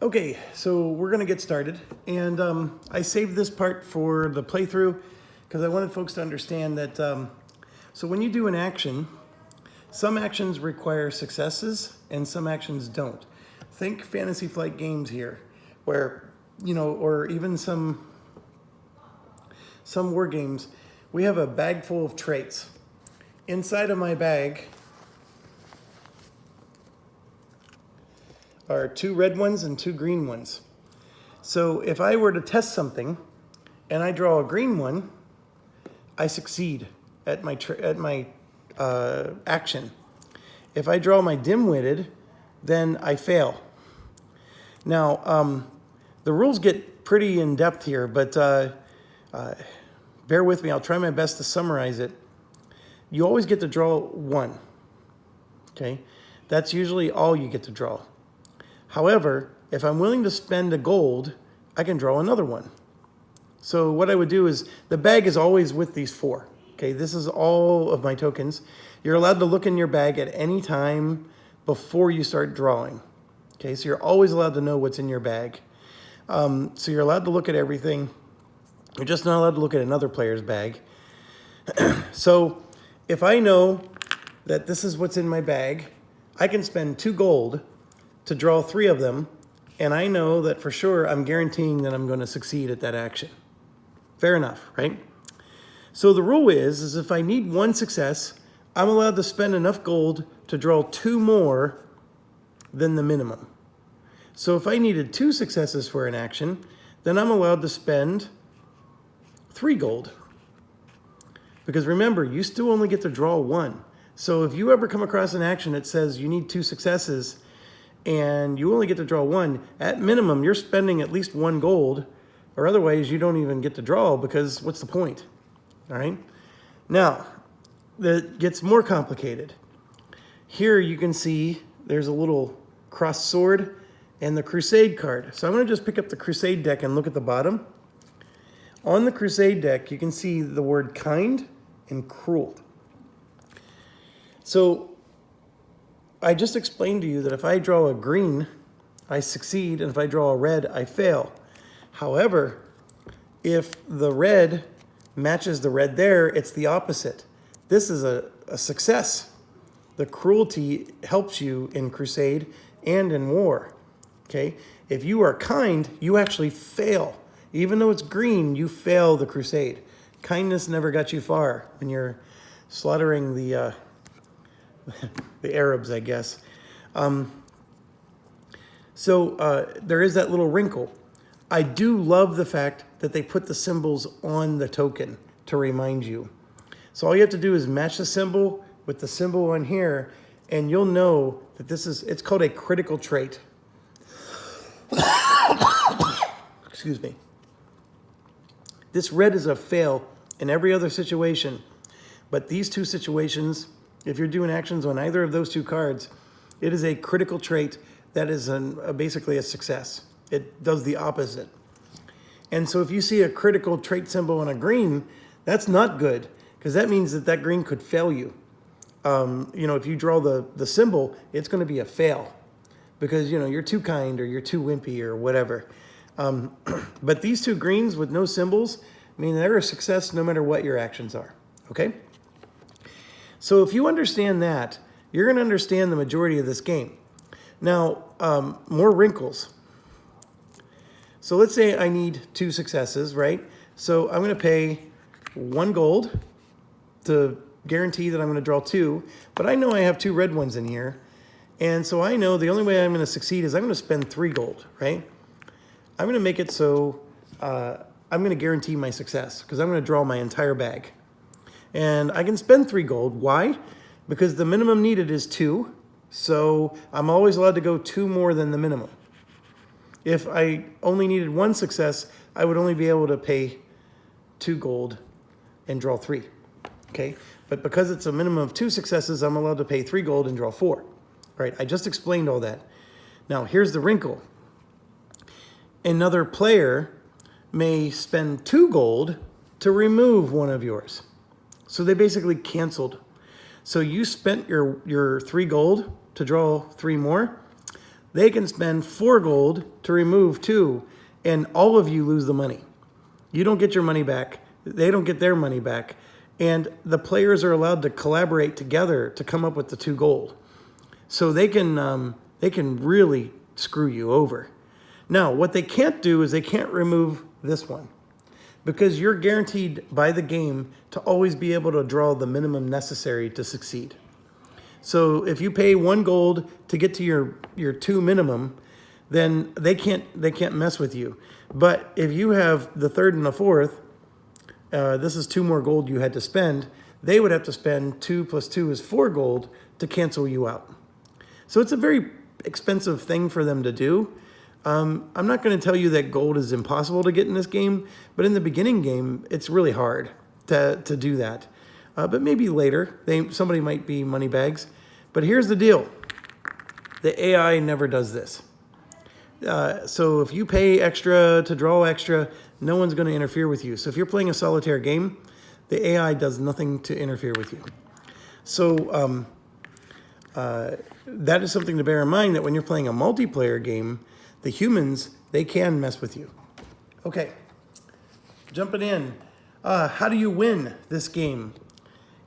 Okay, so we're gonna get started, and I saved this part for the playthrough because I wanted folks to understand that, so when you do an action, some actions require successes and some actions don't. Think Fantasy Flight Games here, where, or even some war games, we have a bag full of traits. Inside of my bag are 2 red ones and 2 green ones. So if I were to test something and I draw a green one, I succeed at my action. If I draw my dim-witted, then I fail. Now, the rules get pretty in-depth here, but bear with me. I'll try my best to summarize it. You always get to draw 1, okay? That's usually all you get to draw. However, if I'm willing to spend a gold, I can draw another one. So what I would do is, the bag is always with these 4. Okay, this is all of my tokens. You're allowed to look in your bag at any time before you start drawing. Okay, so you're always allowed to know what's in your bag. So you're allowed to look at everything. You're just not allowed to look at another player's bag. So if I know that this is what's in my bag, I can spend 2 gold to draw 3 of them, and I know that for sure I'm guaranteeing that I'm going to succeed at that action. Fair enough, right? So the rule is if I need 1 success, I'm allowed to spend enough gold to draw 2 more than the minimum. So if I needed 2 successes for an action, then I'm allowed to spend 3 gold. Because remember, you still only get to draw 1. So if you ever come across an action that says you need 2 successes and you only get to draw 1, at minimum, you're spending at least 1 gold, or otherwise you don't even get to draw, because what's the point? All right? Now, that gets more complicated. Here you can see there's a little crossed sword and the Crusade card. So I'm going to just pick up the Crusade deck and look at the bottom. On the Crusade deck, you can see the word kind and cruel. So I just explained to you that if I draw a green, I succeed, and if I draw a red, I fail. However, if the red matches the red there, it's the opposite. This is a success. The cruelty helps you in Crusade and in war, okay? If you are kind, you actually fail. Even though it's green, you fail the Crusade. Kindness never got you far when you're slaughtering the Arabs, I guess. So there is that little wrinkle. I do love the fact that they put the symbols on the token to remind you. So all you have to do is match the symbol with the symbol on here, and you'll know that it's called a critical trait. Excuse me. This red is a fail in every other situation, but these 2 situations, if you're doing actions on either of those 2 cards, it is a critical trait that is basically a success. It does the opposite. And so if you see a critical trait symbol on a green, that's not good, because that means that green could fail you. If you draw the symbol, it's going to be a fail, because you're too kind or you're too wimpy or whatever. But these 2 greens with no symbols, they're a success no matter what your actions are. Okay? So if you understand that, you're going to understand the majority of this game. Now, more wrinkles. So let's say I need 2 successes, right? So I'm going to pay 1 gold to guarantee that I'm going to draw 2, but I know I have 2 red ones in here. And so I know the only way I'm going to succeed is I'm going to spend 3 gold, right? I'm going to make it so I'm going to guarantee my success, because I'm going to draw my entire bag. And I can spend 3 gold. Why? Because the minimum needed is 2. So I'm always allowed to go 2 more than the minimum. If I only needed 1 success, I would only be able to pay 2 gold and draw 3. Okay? But because it's a minimum of 2 successes, I'm allowed to pay 3 gold and draw 4. All right, I just explained all that. Now, here's the wrinkle. Another player may spend 2 gold to remove one of yours. So they basically canceled. So you spent your 3 gold to draw 3 more. they can spend 4 gold to remove 2, and all of you lose the money. You don't get your money back. They don't get their money back. And the players are allowed to collaborate together to come up with the 2 gold. So they can really screw you over. Now, what they can't do is they can't remove this one, because you're guaranteed by the game to always be able to draw the minimum necessary to succeed. So if you pay 1 gold to get to your 2 minimum, then they can't mess with you. But if you have the 3rd and the 4th, this is 2 more gold you had to spend, they would have to spend 2 plus 2 is 4 gold to cancel you out. So it's a very expensive thing for them to do. I'm not going to tell you that gold is impossible to get in this game, but in the beginning game, it's really hard to do that. But maybe later, somebody might be money bags. But here's the deal. The AI never does this. So if you pay extra to draw extra, no one's going to interfere with you. So if you're playing a solitaire game, the AI does nothing to interfere with you. So that is something to bear in mind, that when you're playing a multiplayer game, the humans, they can mess with you. Okay, jumping in. How do you win this game?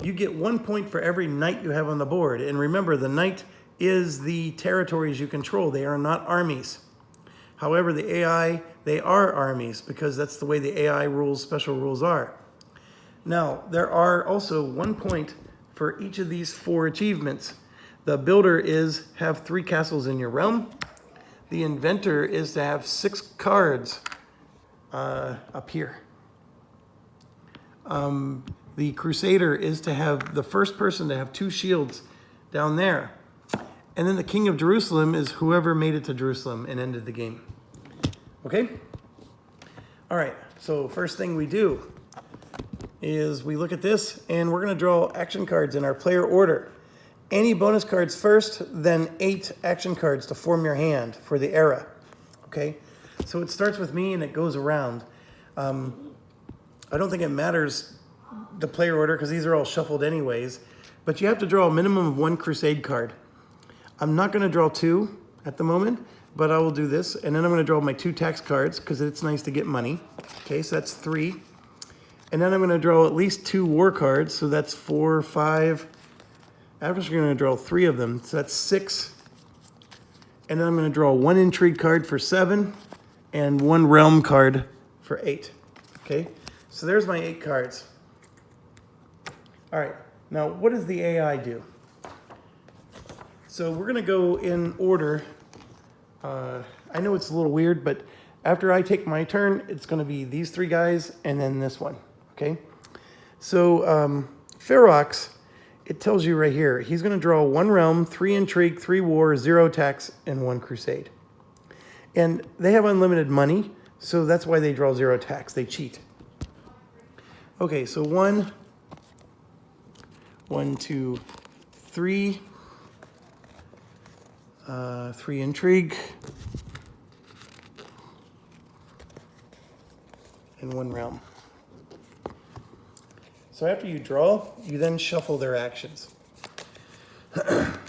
You get 1 point for every knight you have on the board. And remember, the knight is the territories you control. They are not armies. However, the AI, they are armies, because that's the way the AI rules, special rules are. Now, there are also 1 point for each of these 4 achievements. The builder is have 3 castles in your realm. The inventor is to have 6 cards up here. The Crusader is to have the first person to have 2 shields down there. And then the King of Jerusalem is whoever made it to Jerusalem and ended the game. Okay? All right, so first thing we do is we look at this, and we're going to draw action cards in our player order. Any bonus cards first, then 8 action cards to form your hand for the era. Okay? So it starts with me and it goes around. I don't think it matters the player order, because these are all shuffled anyways. But you have to draw a minimum of 1 Crusade card. I'm not going to draw 2 at the moment, but I will do this. And then I'm going to draw my 2 tax cards, because it's nice to get money. Okay, so that's 3. And then I'm going to draw at least 2 war cards, so that's 4, 5. I'm just going to draw 3 of them, so that's 6. And then I'm going to draw 1 intrigue card for 7 and 1 realm card for 8. Okay, so there's my 8 cards. All right, now what does the AI do? So we're going to go in order. I know it's a little weird, but after I take my turn, it's going to be these 3 guys and then this one. Okay, so Ferox, it tells you right here, he's going to draw 1 realm, 3 intrigue, 3 war, 0 tax, and 1 crusade. And they have unlimited money, so that's why they draw 0 tax. They cheat. Okay, so 1, 2, 3, 3 intrigue, and 1 realm. So after you draw, you then shuffle their actions.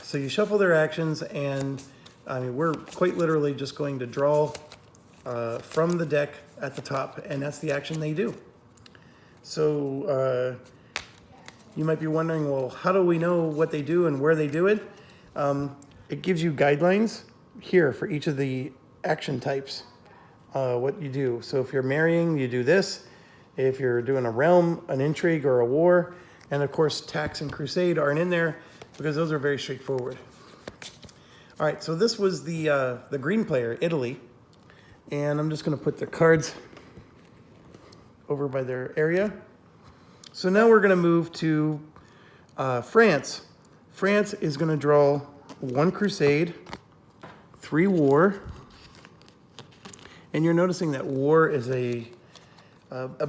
So you shuffle their actions, and I mean, we're quite literally just going to draw from the deck at the top, and that's the action they do. So you might be wondering, well, how do we know what they do and where they do it? It gives you guidelines here for each of the action types, what you do. So if you're marrying, you do this. If you're doing a realm, an intrigue, or a war, and of course tax and crusade aren't in there because those are very straightforward. All right, so this was the green player, Italy, and I'm just going to put the cards over by their area. So now we're going to move to France. France is going to draw 1 crusade, 3 war, and you're noticing that war is a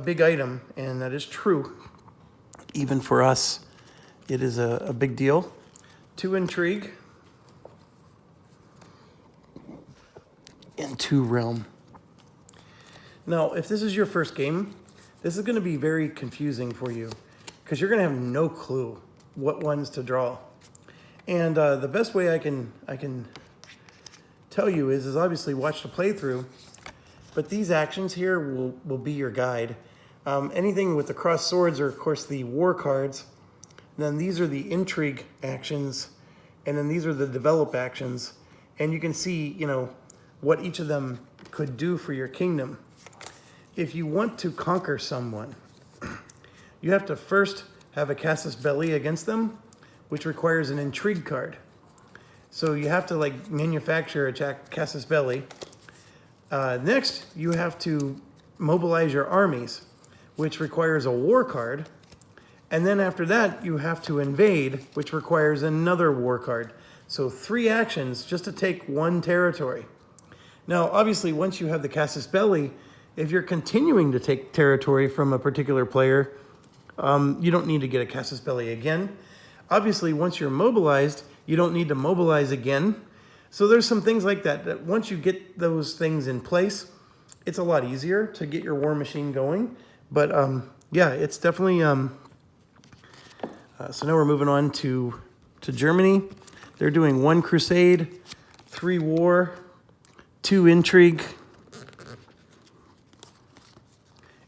big item, and that is true. Even for us, it is a big deal. 2 intrigue, and 2 realm. Now, if this is your first game, this is going to be very confusing for you, because you're going to have no clue what ones to draw. And the best way I can tell you is obviously watch the playthrough, but these actions here will be your guide. Anything with the crossed swords are, of course, the war cards. Then these are the intrigue actions, and then these are the develop actions. And you can see, you know, what each of them could do for your kingdom. If you want to conquer someone, you have to first have a casus belli against them, which requires an intrigue card. So you have to like manufacture a casus belli. Next, you have to mobilize your armies, which requires a war card. And then after that, you have to invade, which requires another war card. So 3 actions just to take 1 territory. Now, obviously, once you have the casus belli, if you're continuing to take territory from a particular player, you don't need to get a casus belli again. Obviously, once you're mobilized, you don't need to mobilize again. So there's some things like that, that once you get those things in place, it's a lot easier to get your war machine going. But yeah, it's definitely... so now we're moving on to Germany. They're doing 1 crusade, 3 war, 2 intrigue,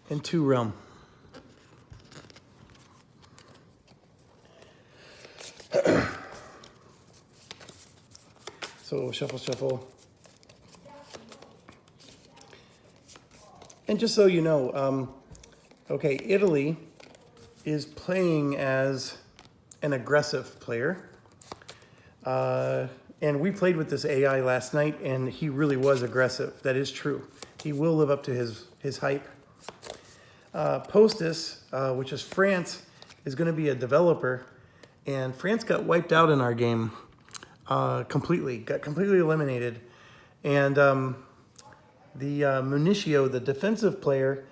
and 2 realm. So shuffle, shuffle. And just so you know, okay, Italy is playing as an aggressive player. And we played with this AI last night, and he really was aggressive. That is true. He will live up to his hype. Postis, which is France, is going to be a developer, and France got wiped out in our game completely, got completely eliminated. And the Municio, the defensive player,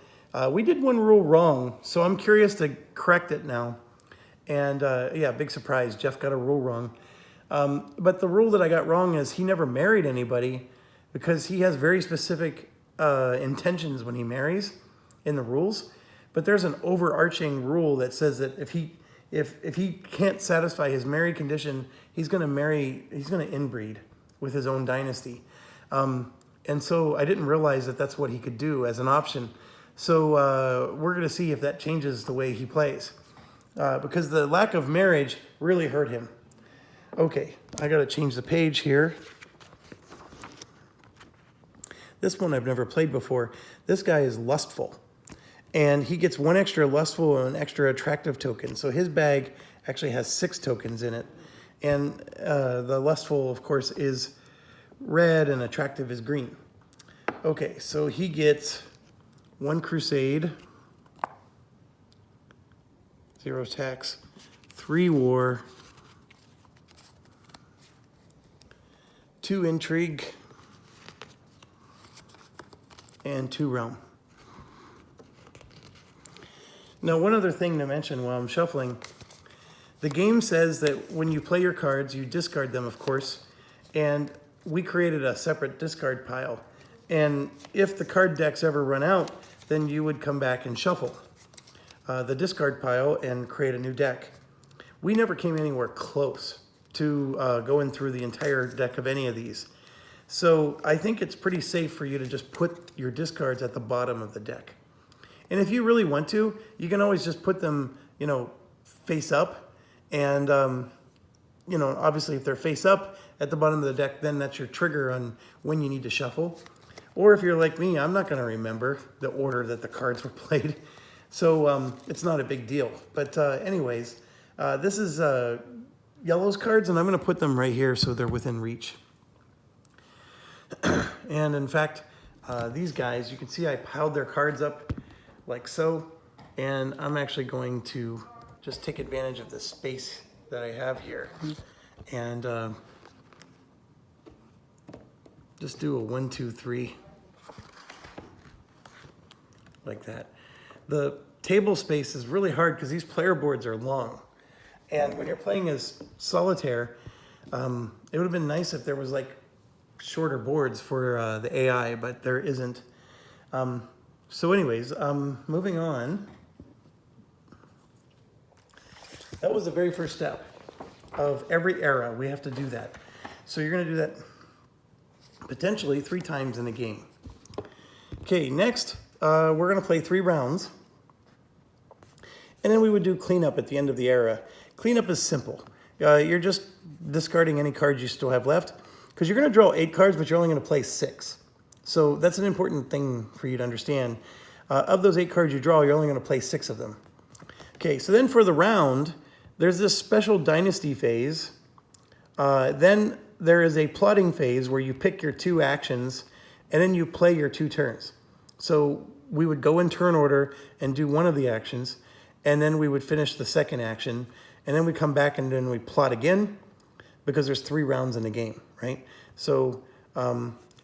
we did 1 rule wrong, so I'm curious to correct it now. And yeah, big surprise, Jeff got a rule wrong. But the rule that I got wrong is he never married anybody, because he has very specific intentions when he marries in the rules. But there's an overarching rule that says that if he can't satisfy his married condition, he's going to inbreed with his own dynasty. And so I didn't realize that that's what he could do as an option. So we're going to see if that changes the way he plays, because the lack of marriage really hurt him. Okay, I got to change the page here. This one I've never played before. This guy is lustful, and he gets 1 extra lustful and an extra attractive token. So his bag actually has 6 tokens in it. And the lustful, of course, is red and attractive is green. Okay, so he gets 1 crusade, 0 tax, 3 war, 2 intrigue, and 2 realm. Now, one other thing to mention while I'm shuffling, the game says that when you play your cards, you discard them, of course, and we created a separate discard pile. And if the card decks ever run out, then you would come back and shuffle the discard pile and create a new deck. We never came anywhere close to going through the entire deck of any of these. So I think it's pretty safe for you to just put your discards at the bottom of the deck. And if you really want to, you can always just put them, you know, face up. And, you know, obviously if they're face up at the bottom of the deck, then that's your trigger on when you need to shuffle. Or if you're like me, I'm not going to remember the order that the cards were played. So it's not a big deal. But anyways, this is yellow's cards, and I'm going to put them right here so they're within reach. And in fact, these guys, you can see I piled their cards up like so. And I'm actually going to just take advantage of the space that I have here. And just do a 1, 2, 3 like that. The table space is really hard because these player boards are long. And when you're playing as solitaire, it would have been nice if there was like shorter boards for the AI, but there isn't. So anyways, moving on. That was the very first step of every era. We have to do that. So you're going to do that potentially 3 times in a game. Okay, next, we're gonna play 3 rounds. And then we would do cleanup at the end of the era. Cleanup is simple. You're just discarding any cards you still have left, because you're gonna draw 8 cards, but you're only gonna play 6. So that's an important thing for you to understand. Of those 8 cards you draw, you're only gonna play 6 of them. Okay, so then for the round, there's this special Dynasty phase. Then there is a plotting phase where you pick your 2 actions, and then you play your 2 turns. So we would go in turn order and do one of the actions, and then we would finish the second action, and then we come back and then we plot again, because there's 3 rounds in the game, right? So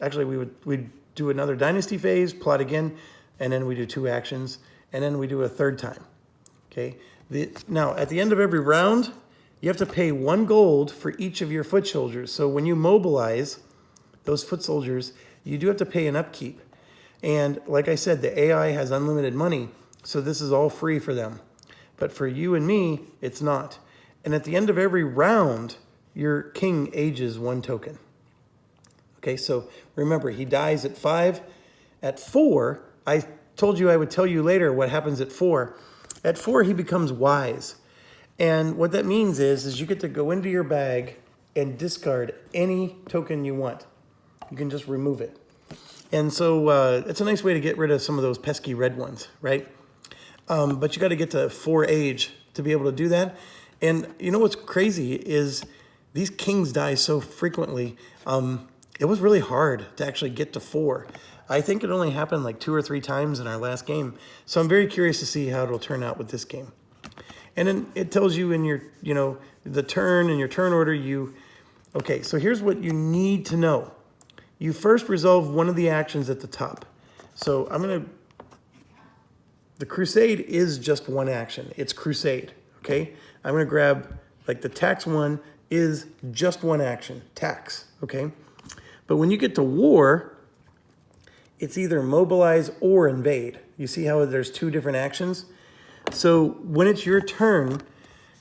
actually we'd do another Dynasty phase, plot again, and then we do 2 actions, and then we do a 3rd time, okay? Now, at the end of every round, you have to pay 1 gold for each of your foot soldiers. So when you mobilize those foot soldiers, you do have to pay an upkeep. And like I said, the AI has unlimited money, so this is all free for them. But for you and me, it's not. And at the end of every round, your king ages 1 token. Okay, so remember, he dies at 5. At 4, I told you I would tell you later what happens at 4. At 4, he becomes wise. And what that means is you get to go into your bag and discard any token you want. You can just remove it. And so it's a nice way to get rid of some of those pesky red ones, right? But you got to get to 4 age to be able to do that. And you know what's crazy is these kings die so frequently. It was really hard to actually get to 4. I think it only happened like 2 or 3 times in our last game. So I'm very curious to see how it'll turn out with this game. And then it tells you in your, the turn and your turn order, okay, so here's what you need to know. You first resolve one of the actions at the top. So the Crusade is just 1 action. It's Crusade, okay? I'm gonna grab, like the tax one is just 1 action, tax, okay? But when you get to war, it's either mobilize or invade. You see how there's 2 different actions? So when it's your turn,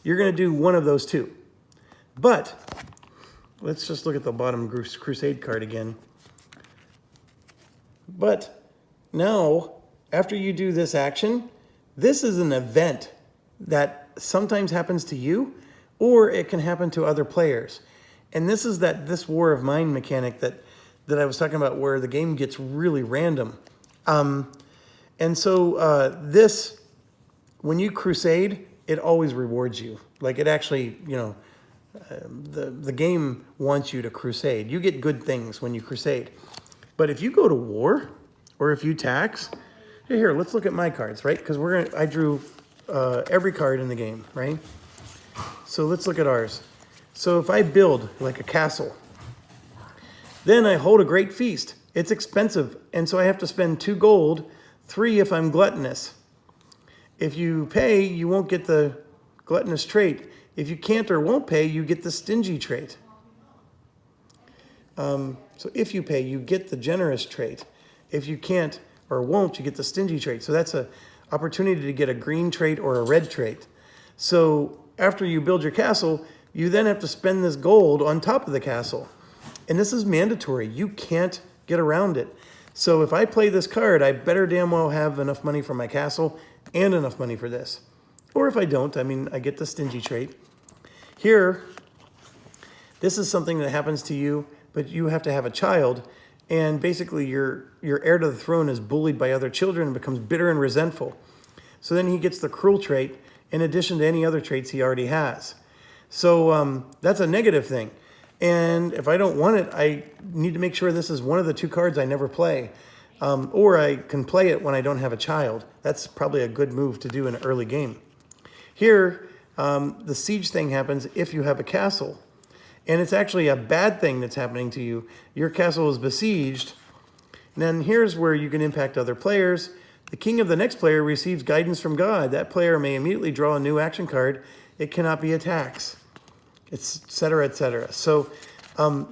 you're gonna do one of those 2. But let's just look at the bottom Crusade card again. But now, after you do this action, this is an event that sometimes happens to you, or it can happen to other players. And this is this War of Mine mechanic that I was talking about, where the game gets really random. And so this, when you crusade, it always rewards you. Like it actually, the game wants you to crusade. You get good things when you crusade. But if you go to war, or if you tax, here, let's look at my cards, right? Because I drew every card in the game, right? So let's look at ours. So if I build like a castle, then I hold a great feast. It's expensive, and so I have to spend 2 gold, 3 if I'm gluttonous. If you pay, you won't get the gluttonous trait. If you can't or won't pay, you get the stingy trait. So if you pay, you get the generous trait. If you can't or won't, you get the stingy trait. So that's an opportunity to get a green trait or a red trait. So after you build your castle, you then have to spend this gold on top of the castle. And this is mandatory. You can't get around it. So if I play this card, I better damn well have enough money for my castle and enough money for this. Or if I don't, I get the stingy trait. Here, this is something that happens to you, but you have to have a child, and basically your heir to the throne is bullied by other children and becomes bitter and resentful. So then he gets the cruel trait in addition to any other traits he already has. So that's a negative thing. And if I don't want it, I need to make sure this is one of the 2 cards I never play. Or I can play it when I don't have a child. That's probably a good move to do in an early game. Here, the siege thing happens if you have a castle. And it's actually a bad thing that's happening to you. Your castle is besieged. And then here's where you can impact other players. The king of the next player receives guidance from God. That player may immediately draw a new action card. It cannot be a tax, et cetera, et cetera. So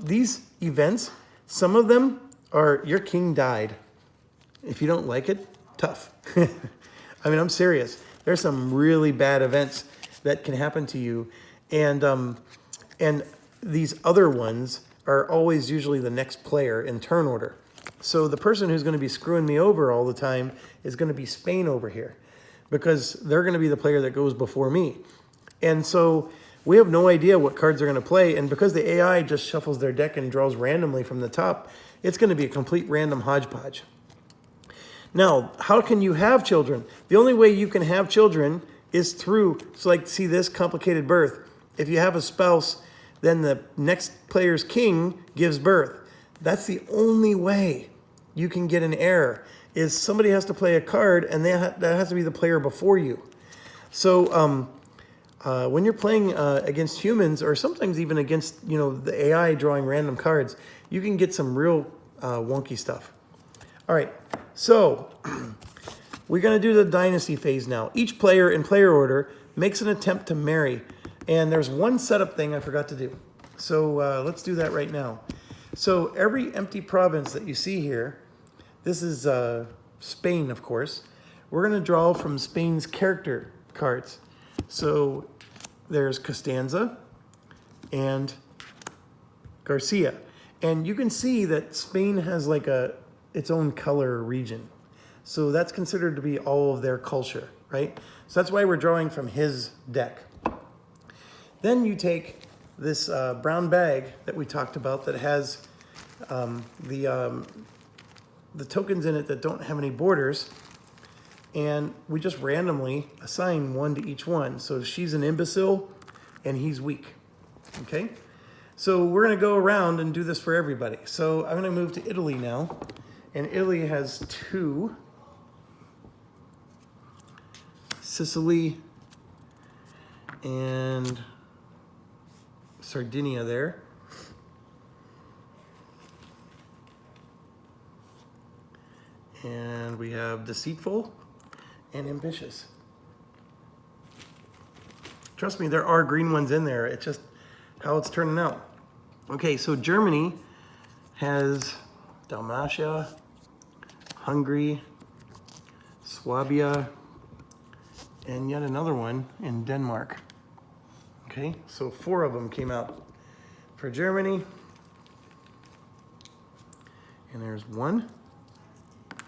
these events, some of them are your king died. If you don't like it, tough. I'm serious. There's some really bad events that can happen to you. And these other ones are always usually the next player in turn order. So the person who's going to be screwing me over all the time is going to be Spain over here, because they're going to be the player that goes before me. And so we have no idea what cards they're going to play. And because the AI just shuffles their deck and draws randomly from the top, it's going to be a complete random hodgepodge. Now, how can you have children? The only way you can have children is through, so like, see this complicated birth. If you have a spouse, then the next player's king gives birth. That's the only way you can get an heir, is somebody has to play a card, and that has to be the player before you. So when you're playing against humans, or sometimes even against, the AI drawing random cards, you can get some real wonky stuff. All right, so we're going to do the Dynasty phase now. Each player in player order makes an attempt to marry, and there's one setup thing I forgot to do. So let's do that right now. So every empty province that you see here, this is Spain, of course. We're going to draw from Spain's character cards. So there's Costanza and Garcia. And you can see that Spain has like its own color region. So that's considered to be all of their culture, right? So that's why we're drawing from his deck. Then you take this brown bag that we talked about that has the tokens in it that don't have any borders, and we just randomly assign one to each one. So she's an imbecile and he's weak, okay? So we're gonna go around and do this for everybody. So I'm gonna move to Italy now, and Italy has 2. Sicily and Sardinia there. And we have deceitful and ambitious. Trust me, there are green ones in there. It's just how it's turning out. Okay, so Germany has Dalmatia, Hungary, Swabia, and yet another one in Denmark. Okay, so 4 of them came out for Germany. And there's 1,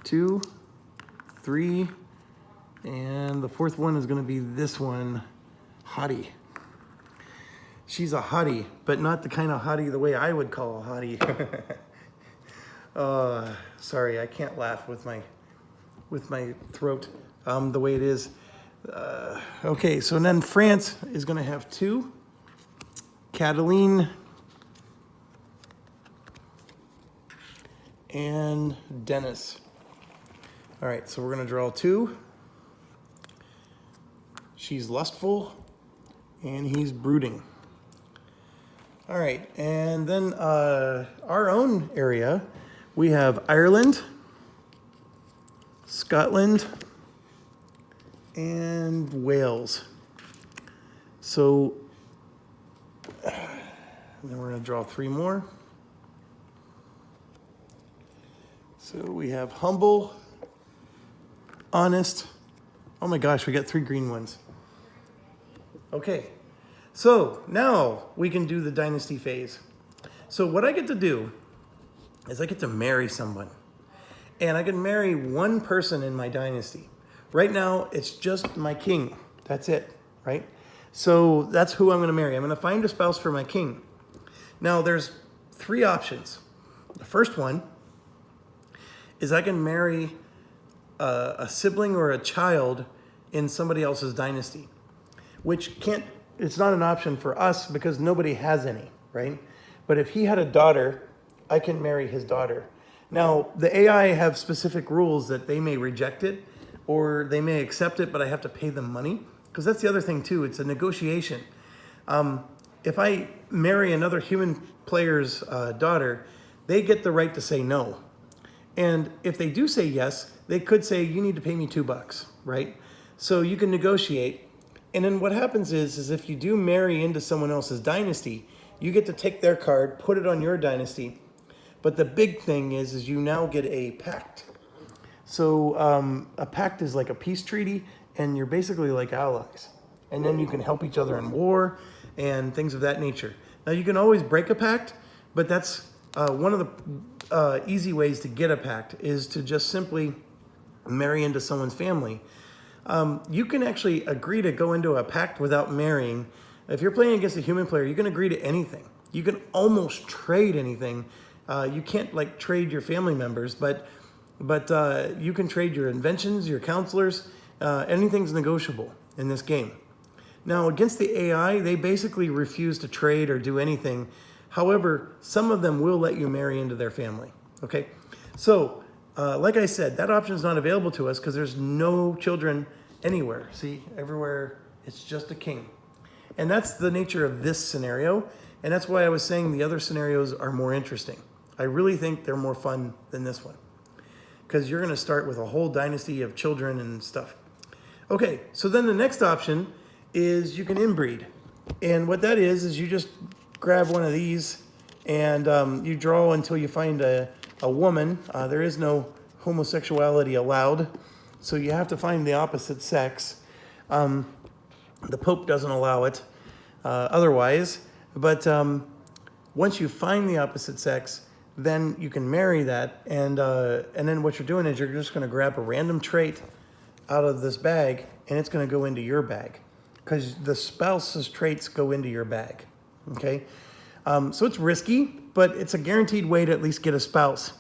2, 3, and the 4th one is going to be this one, Hottie. She's a hottie, but not the kind of hottie the way I would call a hottie. Sorry, I can't laugh with my throat the way it is. Okay, so then France is going to have 2, Cataline and Dennis. All right, so we're going to draw 2. She's lustful and he's brooding. All right, and then our own area, we have Ireland, Scotland, and Wales. So then we're going to draw 3 more. So we have humble, honest. Oh my gosh, we got 3 green ones. Okay, so now we can do the Dynasty phase. So what I get to do is I get to marry someone. And I can marry one person in my dynasty. Right now, it's just my king. That's it, right? So that's who I'm going to marry. I'm going to find a spouse for my king. Now, there's 3 options. The first one is I can marry a sibling or a child in somebody else's dynasty, which it's not an option for us because nobody has any, right? But if he had a daughter, I can marry his daughter. Now, the AI have specific rules that they may reject it or they may accept it, but I have to pay them money. Because that's the other thing too, it's a negotiation. If I marry another human player's daughter, they get the right to say no. And if they do say yes, they could say, you need to pay me $2, right? So you can negotiate. And then what happens is if you do marry into someone else's dynasty, you get to take their card, put it on your dynasty. But the big thing is you now get a pact. So a pact is like a peace treaty, and you're basically like allies. And then you can help each other in war and things of that nature. Now you can always break a pact, But that's one of the easy ways to get a pact is to just simply marry into someone's family. You can actually agree to go into a pact without marrying. If you're playing against a human player, you can agree to anything. You can almost trade anything. You can't like trade your family members, but you can trade your inventions, your counselors. Anything's negotiable in this game. Now, against the AI, they basically refuse to trade or do anything. However, some of them will let you marry into their family. Okay, so like I said, that option is not available to us because there's no children anywhere. See, everywhere it's just a king. And that's the nature of this scenario. And that's why I was saying the other scenarios are more interesting. I really think they're more fun than this one because you're going to start with a whole dynasty of children and stuff. Okay, so then the next option is you can inbreed. And what that is you just grab one of these and you draw until you find a woman. There is no homosexuality allowed, so you have to find the opposite sex. The Pope doesn't allow it otherwise, but once you find the opposite sex, then you can marry that, and then what you're doing is you're just going to grab a random trait out of this bag, and it's going to go into your bag, because the spouse's traits go into your bag, okay? So it's risky, but it's a guaranteed way to at least get a spouse.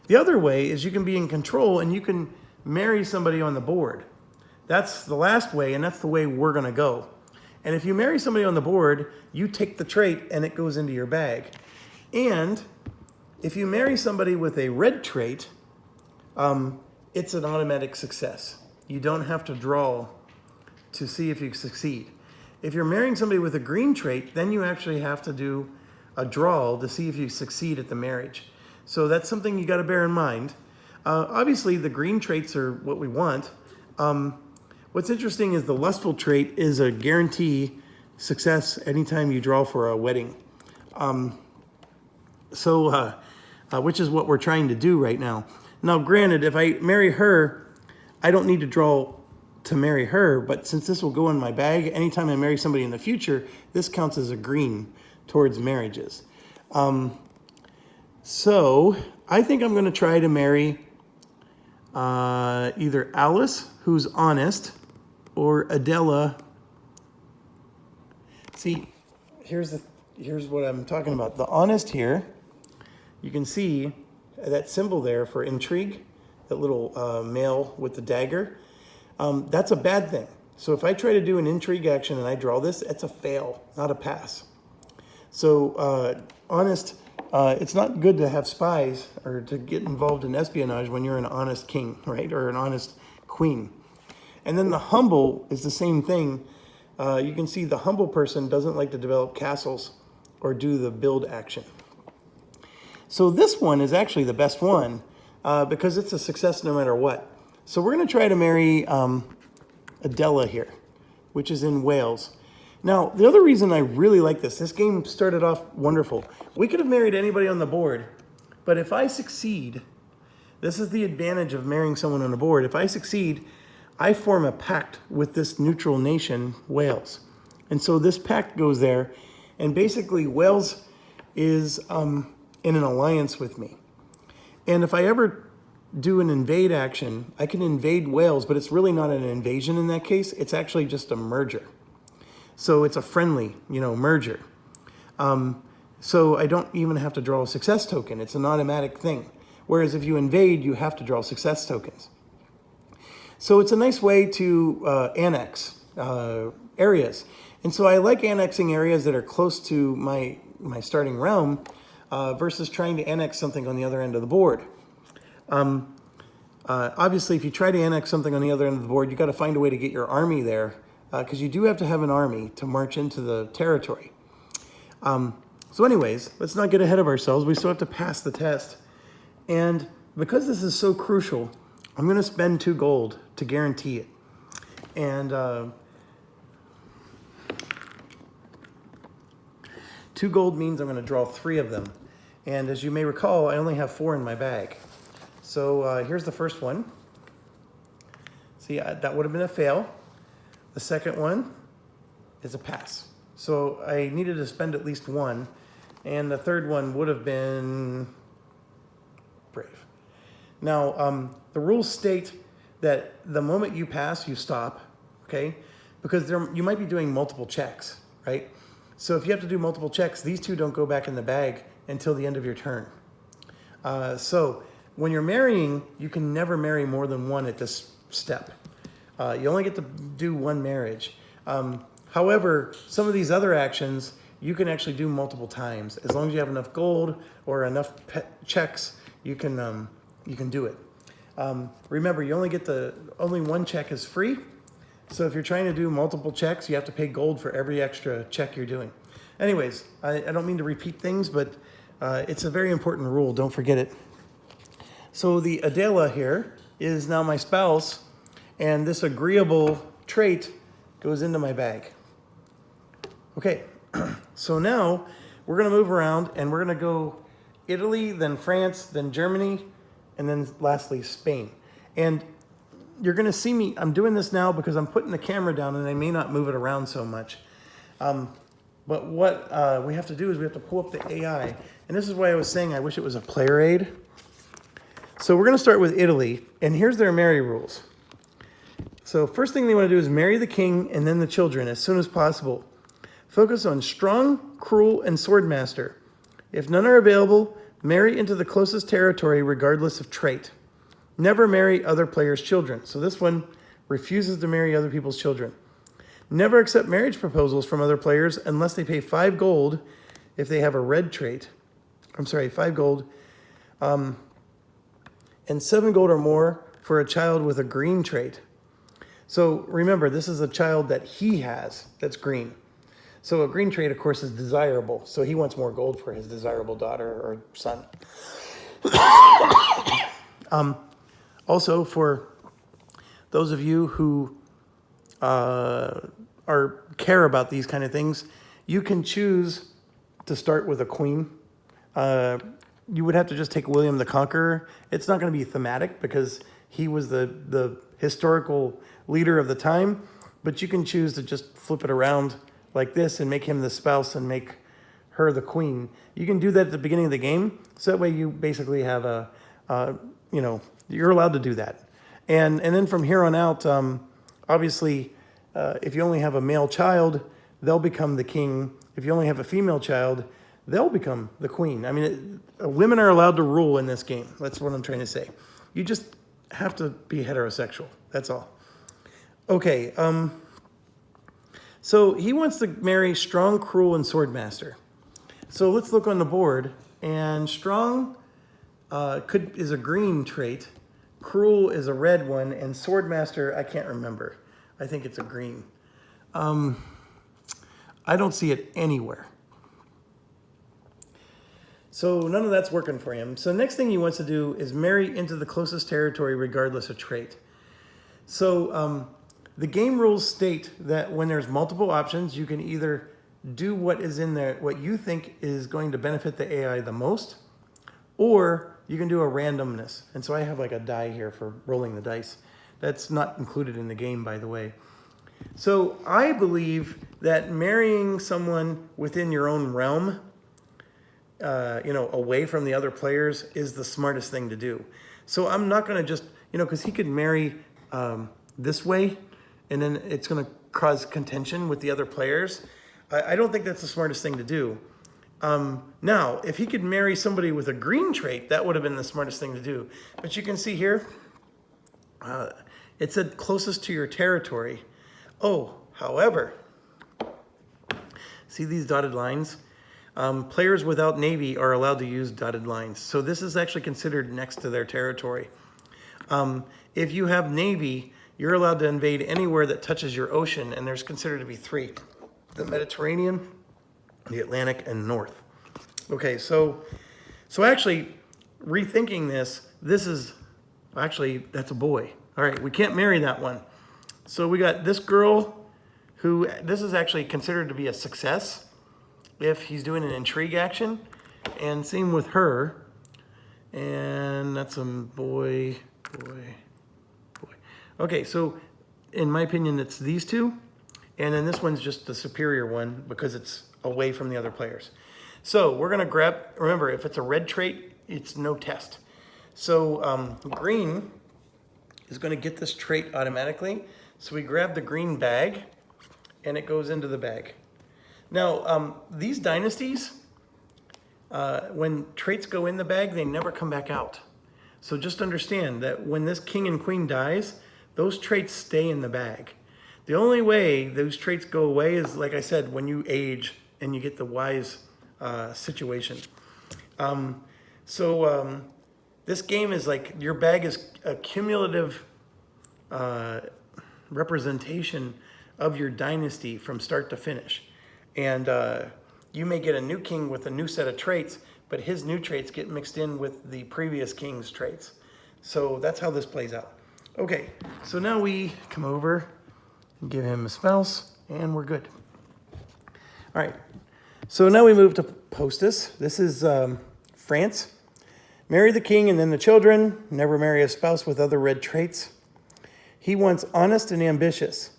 The other way is you can be in control, and you can marry somebody on the board. That's the last way, and that's the way we're going to go. And if you marry somebody on the board, you take the trait, and it goes into your bag. And if you marry somebody with a red trait, it's an automatic success. You don't have to draw to see if you succeed. If you're marrying somebody with a green trait, then you actually have to do a draw to see if you succeed at the marriage. So that's something you got to bear in mind. Obviously, the green traits are what we want. What's interesting is the lustful trait is a guarantee success anytime you draw for a wedding. Which is what we're trying to do right now. Now, granted, if I marry her, I don't need to draw to marry her, but since this will go in my bag, anytime I marry somebody in the future, this counts as a green towards marriages. So I think I'm going to try to marry either Alice, who's honest, or Adela. See, here's what I'm talking about. The honest here, you can see that symbol there for intrigue, that little male with the dagger. That's a bad thing. So if I try to do an intrigue action and I draw this, it's a fail, not a pass. So honest, it's not good to have spies or to get involved in espionage when you're an honest king, right? Or an honest queen. And then the humble is the same thing. You can see the humble person doesn't like to develop castles or do the build action. So this one is actually the best one because it's a success no matter what. So we're going to try to marry Adela here, which is in Wales. Now, the other reason I really like this game started off wonderful. We could have married anybody on the board, but if I succeed, this is the advantage of marrying someone on the board. If I succeed, I form a pact with this neutral nation, Wales. And so this pact goes there, and basically Wales is in an alliance with me. And if I ever do an invade action, I can invade Wales, but it's really not an invasion in that case. It's actually just a merger. So it's a friendly, merger. So I don't even have to draw a success token. It's an automatic thing. Whereas if you invade, you have to draw success tokens. So it's a nice way to annex areas. And so I like annexing areas that are close to my starting realm versus trying to annex something on the other end of the board. Obviously, if you try to annex something on the other end of the board, you got to find a way to get your army there because you do have to have an army to march into the territory. So anyways, let's not get ahead of ourselves. We still have to pass the test. And because this is so crucial, I'm going to spend 2 gold to guarantee it. And 2 gold means I'm going to draw 3 of them. And as you may recall, I only have 4 in my bag. So here's the first one. See, that would have been a fail. The second one is a pass. So I needed to spend at least 1. And the third one would have been brave. Now, the rules state that the moment you pass, you stop, okay? Because you might be doing multiple checks, right? So if you have to do multiple checks, these two don't go back in the bag until the end of your turn. So when you're marrying, you can never marry more than one at this step. You only get to do one marriage. However, some of these other actions, you can actually do multiple times. As long as you have enough gold or enough checks, you can do it. Remember, you only get only one check is free. So if you're trying to do multiple checks, you have to pay gold for every extra check you're doing. Anyways, I don't mean to repeat things, but it's a very important rule. Don't forget it. So the Adela here is now my spouse, and this agreeable trait goes into my bag. Okay, so now we're going to move around, and we're going to go Italy, then France, then Germany, and then lastly Spain. And you're going to see me, I'm doing this now because I'm putting the camera down and I may not move it around so much. But what we have to do is we have to pull up the AI. And this is why I was saying I wish it was a player aid. So we're going to start with Italy, and here's their marry rules. So first thing they want to do is marry the king and then the children as soon as possible. Focus on strong, cruel, and swordmaster. If none are available, marry into the closest territory regardless of trait. Never marry other players' children. So this one refuses to marry other people's children. Never accept marriage proposals from other players unless they pay 5 gold if they have a red trait. 5 gold. And 7 gold or more for a child with a green trait. So remember, this is a child that he has that's green. So a green trait, of course, is desirable. So he wants more gold for his desirable daughter or son. Also, for those of you who care about these kind of things, you can choose to start with a queen. You would have to just take William the Conqueror. It's not going to be thematic because he was the historical leader of the time, but you can choose to just flip it around like this and make him the spouse and make her the queen. You can do that at the beginning of the game, so that way you basically have you're allowed to do that. And then from here on out, obviously, if you only have a male child, they'll become the king. If you only have a female child, they'll become the queen. I mean, women are allowed to rule in this game. That's what I'm trying to say. You just have to be heterosexual. That's all. Okay, so he wants to marry strong, cruel, and swordmaster. So let's look on the board. And strong is a green trait. Cruel is a red one, and swordmaster, I can't remember. I think it's a green. I don't see it anywhere. So none of that's working for him. So next thing he wants to do is marry into the closest territory regardless of trait. So the game rules state that when there's multiple options, you can either do what is in there, what you think is going to benefit the AI the most, or you can do a randomness. And so I have like a die here for rolling the dice. That's not included in the game, by the way. So I believe that marrying someone within your own realm, away from the other players, is the smartest thing to do. So I'm not going to just, because he could marry this way, and then it's going to cause contention with the other players. I don't think that's the smartest thing to do. Now, if he could marry somebody with a green trait, that would have been the smartest thing to do. But you can see here, it said closest to your territory. Oh, however, see these dotted lines? Players without navy are allowed to use dotted lines. So this is actually considered next to their territory. If you have navy, you're allowed to invade anywhere that touches your ocean, and there's considered to be 3. The Mediterranean, the Atlantic, and North. Okay, so actually, rethinking this is, actually, that's a boy. All right, we can't marry that one. So we got this girl who, this is actually considered to be a success if he's doing an intrigue action. And same with her. And that's a boy. Okay, so in my opinion, it's these two. And then this one's just the superior one because it's away from the other players. So we're gonna grab, remember, if it's a red trait, it's no test. So green is gonna get this trait automatically. So we grab the green bag and it goes into the bag. Now, these dynasties, when traits go in the bag, they never come back out. So just understand that when this king and queen dies, those traits stay in the bag. The only way those traits go away is, like I said, when you age and you get the wise situation. This game is like, your bag is a cumulative representation of your dynasty from start to finish. And you may get a new king with a new set of traits, but his new traits get mixed in with the previous king's traits. So that's how this plays out. Okay, so now we come over and give him a spouse, and we're good. All right, so now we move to Postus. This is France. Marry the king and then the children. Never marry a spouse with other red traits. He wants honest and ambitious.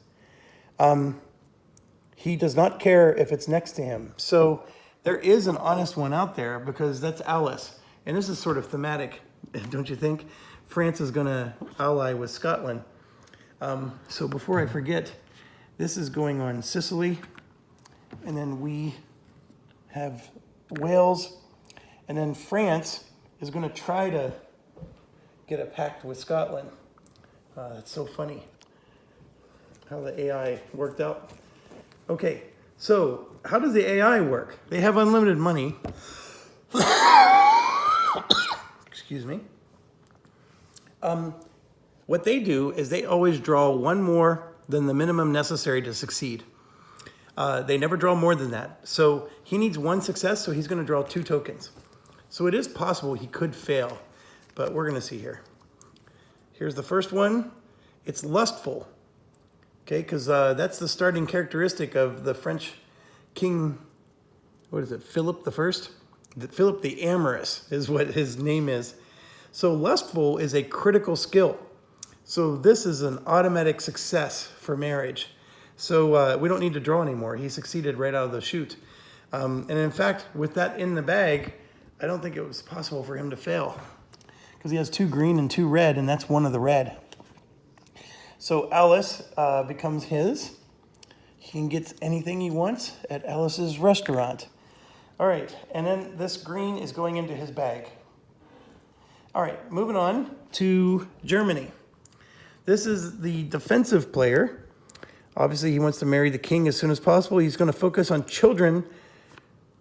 He does not care if it's next to him. So there is an honest one out there because that's Alice. And this is sort of thematic, don't you think? France is going to ally with Scotland. So before I forget, this is going on Sicily. And then we have Wales. And then France is going to try to get a pact with Scotland. That's so funny how the AI worked out. Okay, so how does the AI work? They have unlimited money. Excuse me. What they do is they always draw one more than the minimum necessary to succeed. They never draw more than that. So he needs one success, so he's going to draw 2 tokens. So it is possible he could fail, but we're going to see here. Here's the first one. It's lustful. Okay, because that's the starting characteristic of the French king, what is it, Philip the First? Philip the Amorous is what his name is. So lustful is a critical skill. So this is an automatic success for marriage. So we don't need to draw anymore. He succeeded right out of the chute. And in fact, with that in the bag, I don't think it was possible for him to fail because he has 2 green and 2 red, and that's one of the red. So Alice becomes his. He can get anything he wants at Alice's restaurant. All right, and then this green is going into his bag. All right, moving on to Germany. This is the defensive player. Obviously, he wants to marry the king as soon as possible. He's going to focus on children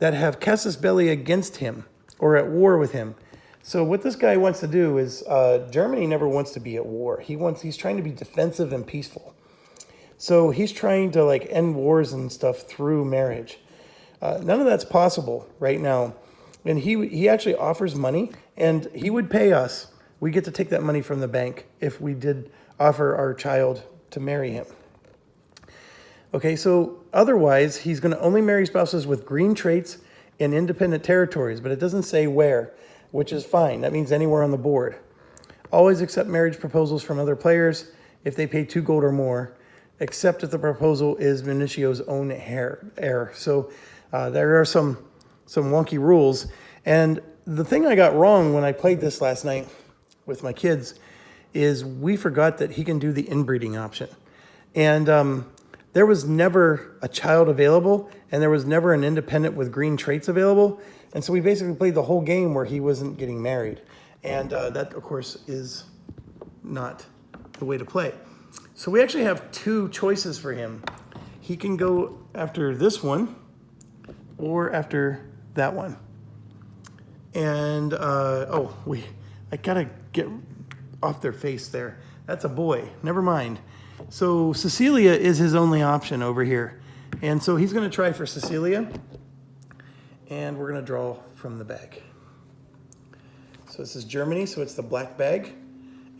that have casus belli against him or at war with him. So what this guy wants to do is, Germany never wants to be at war. He's trying to be defensive and peaceful. So he's trying to like end wars and stuff through marriage. None of that's possible right now. And he actually offers money, and he would pay us. We get to take that money from the bank if we did offer our child to marry him. Okay, so otherwise, he's going to only marry spouses with green traits in independent territories, but it doesn't say where, which is fine. That means anywhere on the board. Always accept marriage proposals from other players if they pay 2 gold or more, except if the proposal is Municio's own heir. So there are some wonky rules. And the thing I got wrong when I played this last night with my kids is we forgot that he can do the inbreeding option. And there was never a child available, and there was never an independent with green traits available. And so we basically played the whole game where he wasn't getting married. And that, of course, is not the way to play. So we actually have 2 choices for him. He can go after this one or after that one. And, I gotta get off their face there. That's a boy. Never mind. So Cecilia is his only option over here. And so he's going to try for Cecilia. And we're going to draw from the bag. So this is Germany, so it's the black bag.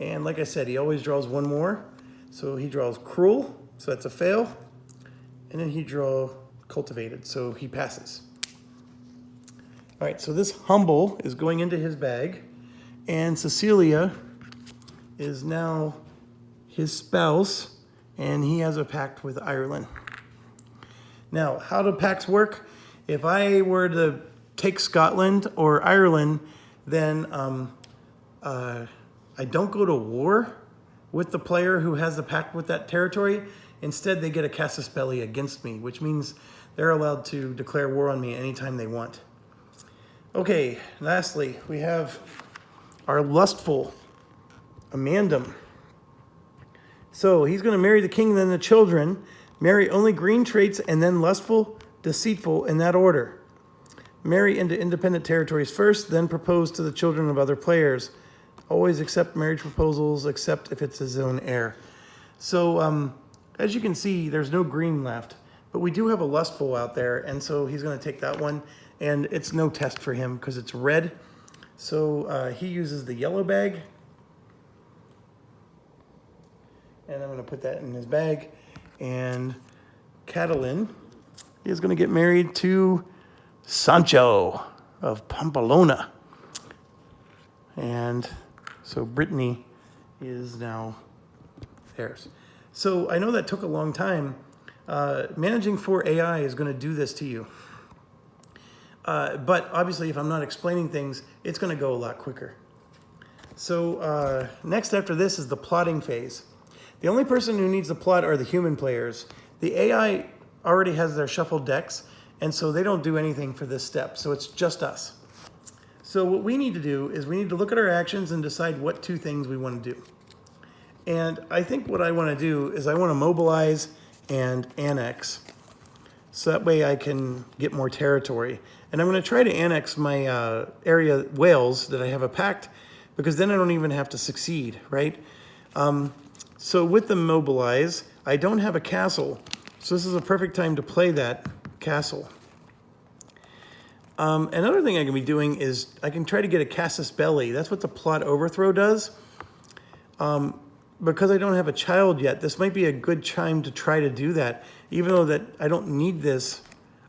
And like I said, he always draws one more. So he draws cruel, so that's a fail. And then he draws cultivated, so he passes. All right, so this humble is going into his bag. And Cecilia is now his spouse, and he has a pact with Ireland. Now, how do pacts work? If I were to take Scotland or Ireland, then I don't go to war with the player who has the pact with that territory. Instead, they get a casus belli against me, which means they're allowed to declare war on me anytime they want. Okay, lastly, we have our lustful Amandum. So he's going to marry the king, then the children, marry only green traits, and then lustful, deceitful, in that order. Marry into independent territories first, then propose to the children of other players. Always accept marriage proposals, except if it's his own heir. So as you can see, there's no green left, but we do have a lustful out there, and so he's going to take that one, and it's no test for him because it's red. So he uses the yellow bag, and I'm going to put that in his bag. And Catalin is going to get married to Sancho of Pamplona. And so Brittany is now theirs. So I know that took a long time. Managing 4 AI is going to do this to you. But obviously, if I'm not explaining things, it's going to go a lot quicker. So next after this is the plotting phase. The only person who needs to plot are the human players. The AI already has their shuffled decks, and so they don't do anything for this step. So it's just us. So what we need to do is we need to look at our actions and decide what 2 things we want to do. And I think what I want to do is I want to mobilize and annex. So that way I can get more territory. And I'm going to try to annex my area, Wales, that I have a pact, because then I don't even have to succeed, right? So with the mobilize, I don't have a castle. So this is a perfect time to play that castle. Another thing I can be doing is I can try to get a casus belli. That's what the plot overthrow does. Because I don't have a child yet, this might be a good time to try to do that, even though that I don't need this.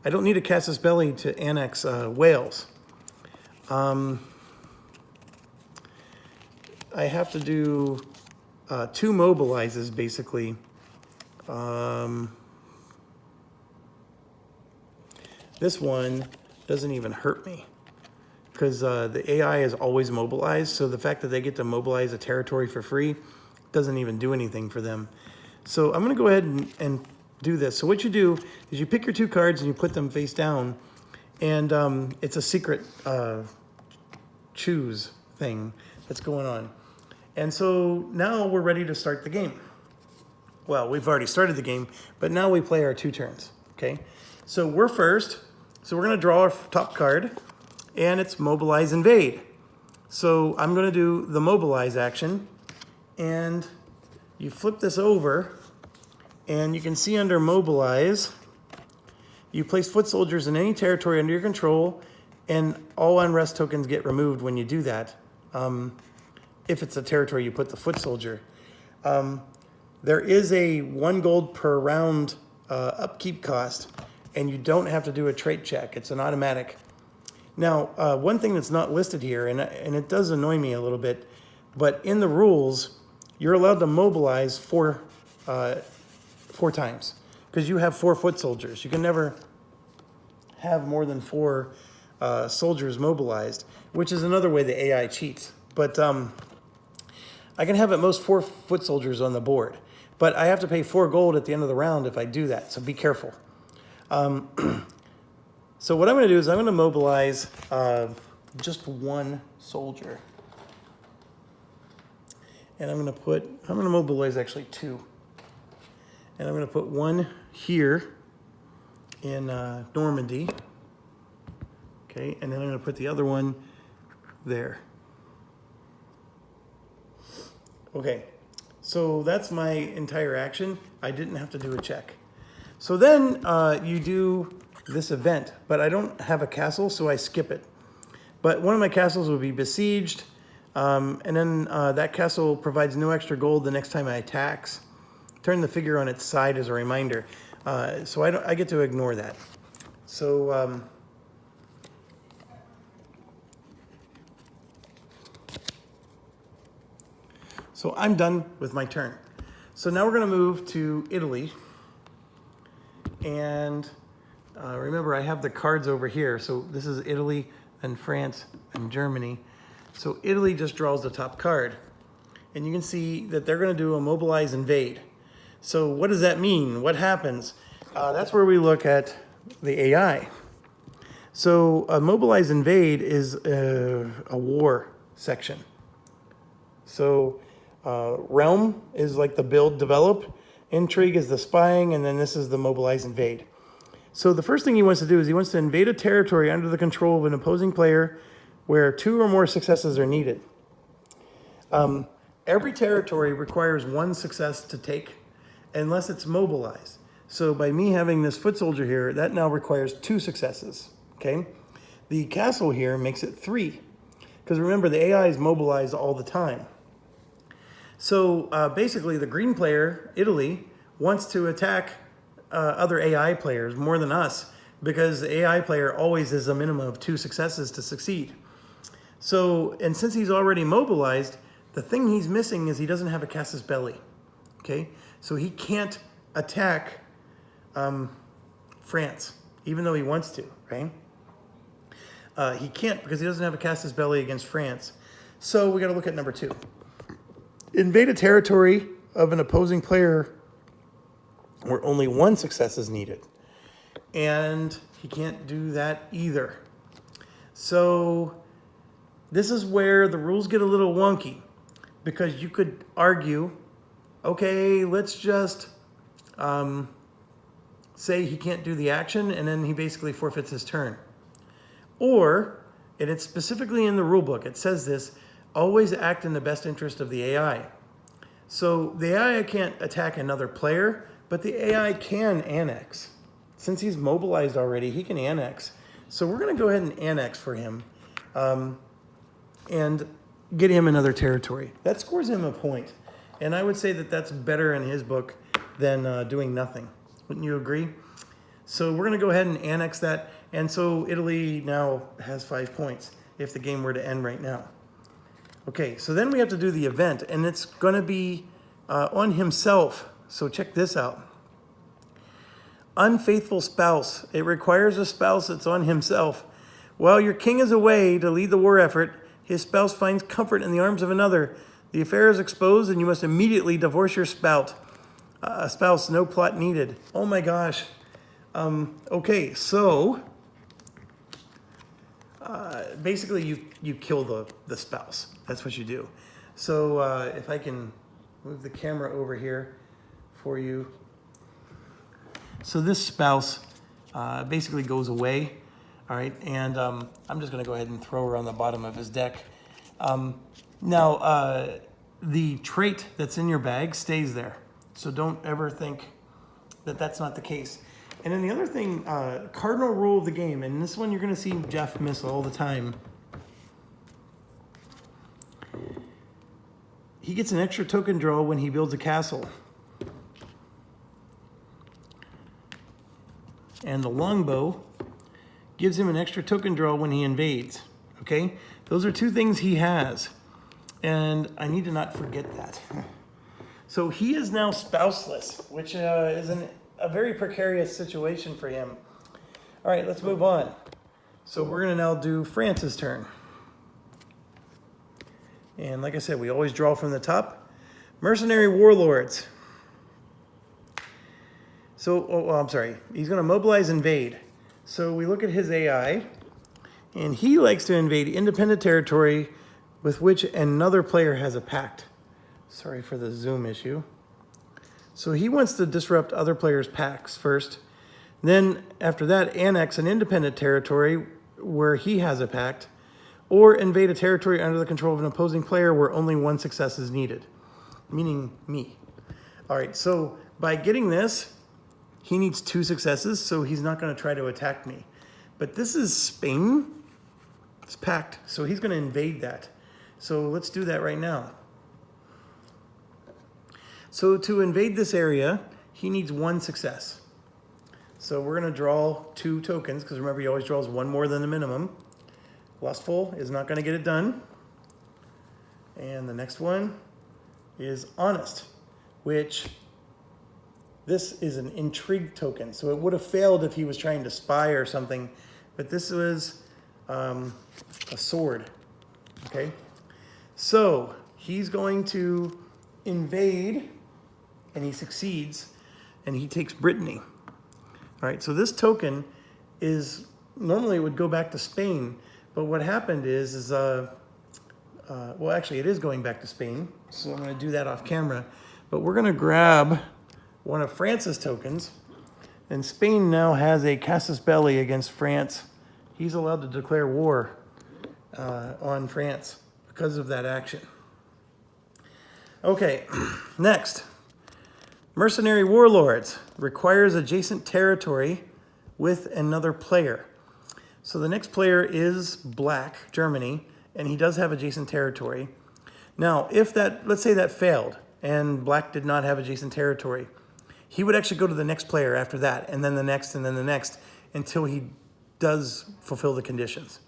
I don't need a casus belli to annex Wales. I have to do 2 mobilizes, basically. This one doesn't even hurt me because the AI is always mobilized. So the fact that they get to mobilize a territory for free doesn't even do anything for them. So I'm going to go ahead and do this. So what you do is you pick your 2 cards and you put them face down, and it's a secret choose thing that's going on. And so now we're ready to start the game. Well, we've already started the game, but now we play our 2 turns, okay? So we're first, so we're going to draw our top card, and it's Mobilize Invade. So I'm going to do the Mobilize action, and you flip this over, and you can see under Mobilize, you place foot soldiers in any territory under your control, and all unrest tokens get removed when you do that. If it's a territory, you put the foot soldier. There is a 1 gold per round upkeep cost, and you don't have to do a trait check. It's an automatic. Now, one thing that's not listed here, and it does annoy me a little bit, but in the rules, you're allowed to mobilize 4 times because you have 4 foot soldiers. You can never have more than 4 soldiers mobilized, which is another way the AI cheats. But I can have at most 4 foot soldiers on the board, but I have to pay 4 gold at the end of the round if I do that, so be careful. So what I'm going to do is I'm going to mobilize just 1 soldier. And I'm going to mobilize actually 2. And I'm going to put 1 here in Normandy. Okay, and then I'm going to put the other one there. Okay, so that's my entire action. I didn't have to do a check. So then you do this event, but I don't have a castle, so I skip it. But one of my castles will be besieged, and then that castle provides no extra gold the next time I attacks. Turn the figure on its side as a reminder. So I get to ignore that. So so I'm done with my turn. So now we're going to move to Italy. And remember I have the cards over here. So this is Italy and France and Germany. So Italy just draws the top card. And you can see that they're going to do a mobilize invade. So what does that mean? What happens? That's where we look at the AI. So a mobilize invade is a war section. So realm is like the build develop, intrigue is the spying, and then this is the mobilize invade. So the first thing he wants to do is he wants to invade a territory under the control of an opposing player where 2 or more successes are needed. Every territory requires 1 success to take unless it's mobilized. So by me having this foot soldier here, that now requires 2 successes, okay? The castle here makes it 3, because remember the AI is mobilized all the time. So basically the green player, Italy, wants to attack other AI players more than us, because the AI player always is a minimum of 2 successes to succeed. So, and since he's already mobilized, the thing he's missing is he doesn't have a casus belli, okay? So he can't attack France, even though he wants to, right? He can't because he doesn't have a casus belli against France. So we got to look at number 2. Invade a territory of an opposing player where only 1 success is needed. And he can't do that either. So this is where the rules get a little wonky, because you could argue, okay, let's just say he can't do the action and then he basically forfeits his turn. Or, and it's specifically in the rule book, it says this, always act in the best interest of the AI. So the AI can't attack another player, but the AI can annex. Since he's mobilized already, he can annex. So we're going to go ahead and annex for him and get him another territory. That scores him a point. And I would say that that's better in his book than doing nothing. Wouldn't you agree? So we're going to go ahead and annex that. And so Italy now has 5 points if the game were to end right now. Okay, so then we have to do the event, and it's going to be on himself. So check this out. Unfaithful spouse. It requires a spouse that's on himself. While your king is away to lead the war effort, his spouse finds comfort in the arms of another. The affair is exposed, and you must immediately divorce your spouse. No plot needed. Oh my gosh. Okay, so basically you kill the spouse. That's what you do. So if I can move the camera over here for you. So this spouse basically goes away, all right? And I'm just gonna go ahead and throw her on the bottom of his deck. Now, the trait that's in your bag stays there. So don't ever think that that's not the case. And then the other thing, cardinal rule of the game, and this one you're gonna see Jeff miss all the time. He gets an extra token draw when he builds a castle. And the longbow gives him an extra token draw when he invades, okay? Those are 2 things he has, and I need to not forget that. So he is now spouseless, which is a very precarious situation for him. All right, let's move on. So we're gonna now do France's turn. And like I said, we always draw from the top. Mercenary warlords. So, I'm sorry, he's gonna mobilize invade. So we look at his AI, and he likes to invade independent territory with which another player has a pact. Sorry for the zoom issue. So he wants to disrupt other players' pacts first. Then after that, annex an independent territory where he has a pact, or invade a territory under the control of an opposing player where only 1 success is needed, meaning me. All right, so by getting this, he needs 2 successes, so he's not gonna try to attack me. But this is Spain, it's pact, so he's gonna invade that. So let's do that right now. So to invade this area, he needs 1 success. So we're gonna draw 2 tokens, because remember he always draws 1 more than the minimum. Lustful is not gonna get it done. And the next one is honest, which This is an intrigue token. So it would have failed if he was trying to spy or something, but this was a sword, okay? So he's going to invade, and he succeeds, and he takes Brittany. All right, so this token is, normally it would go back to Spain, but what happened is well, actually it is going back to Spain, so I'm gonna do that off camera, but we're gonna grab one of France's tokens, and Spain now has a casus belli against France. He's allowed to declare war on France because of that action. Okay, next. Mercenary Warlords requires adjacent territory with another player. So the next player is Black, Germany, and he does have adjacent territory. Now, if that, let's say that failed and Black did not have adjacent territory, he would actually go to the next player after that, and then the next, and then the next, until he does fulfill the conditions.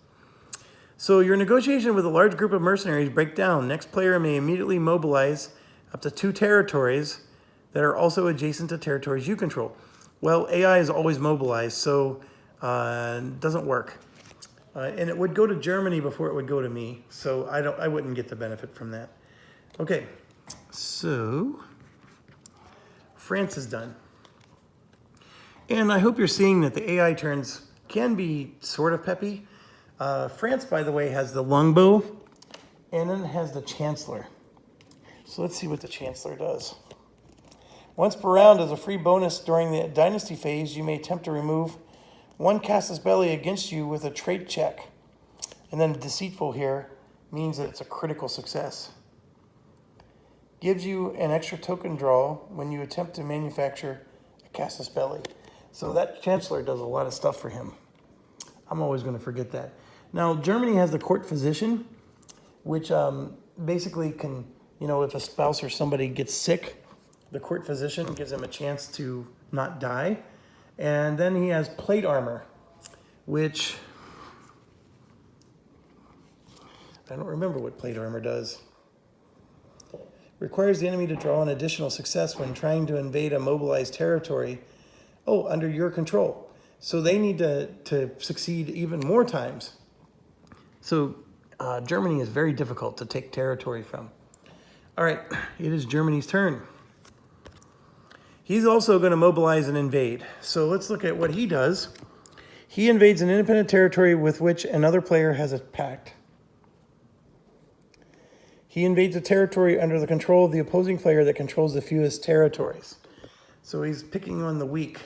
So your negotiation with a large group of mercenaries break down. Next player may immediately mobilize up to 2 territories that are also adjacent to territories you control. Well, AI is always mobilized, so it doesn't work. And it would go to Germany before it would go to me, so I wouldn't get the benefit from that. Okay, so France is done. And I hope you're seeing that the AI turns can be sort of peppy. France, by the way, has the longbow, and then it has the Chancellor. So let's see what the Chancellor does. Once per round, as a free bonus during the Dynasty phase, you may attempt to remove 1 casus belli against you with a trait check. And then deceitful here means that it's a critical success. Gives you an extra token draw when you attempt to manufacture a casus belli. So that Chancellor does a lot of stuff for him. I'm always going to forget that. Now, Germany has the court physician, which basically can, you know, if a spouse or somebody gets sick, the court physician gives him a chance to not die. And then he has plate armor, which I don't remember what plate armor does. Requires the enemy to draw an additional success when trying to invade a mobilized territory, under your control. So they need to succeed even more times. So Germany is very difficult to take territory from. All right, it is Germany's turn. He's also going to mobilize and invade. So let's look at what he does. He invades an independent territory with which another player has a pact. He invades a territory under the control of the opposing player that controls the fewest territories. So he's picking on the weak.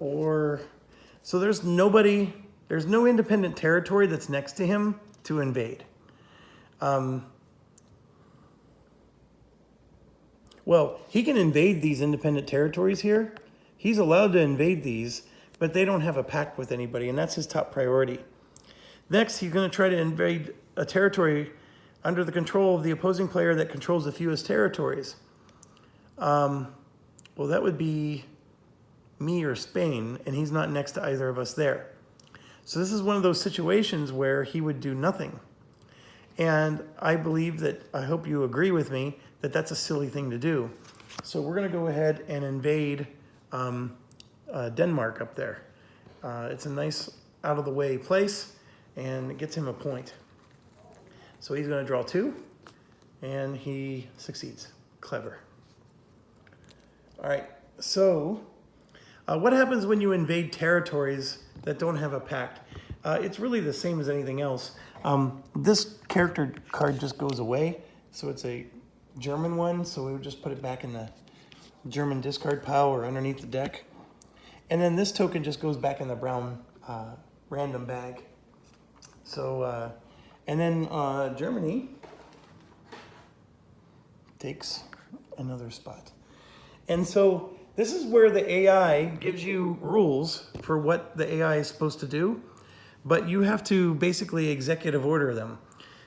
So there's no independent territory that's next to him to invade. Well, he can invade these independent territories here. He's allowed to invade these, but they don't have a pact with anybody, and that's his top priority. Next, he's going to try to invade a territory under the control of the opposing player that controls the fewest territories. Well, that would be me or Spain, and he's not next to either of us there. So this is one of those situations where he would do nothing. And I believe that, I hope you agree with me, that that's a silly thing to do. So we're going to go ahead and invade Denmark up there. It's a nice out-of-the-way place, and it gets him a point. So he's going to draw 2, and he succeeds. Clever. All right, so what happens when you invade territories that don't have a pact? It's really the same as anything else. This character card just goes away, so it's a German one, so we would just put it back in the German discard pile or underneath the deck. And then this token just goes back in the brown random bag. So, and then Germany takes another spot. And so this is where the AI gives you rules for what the AI is supposed to do, but you have to basically executive order them.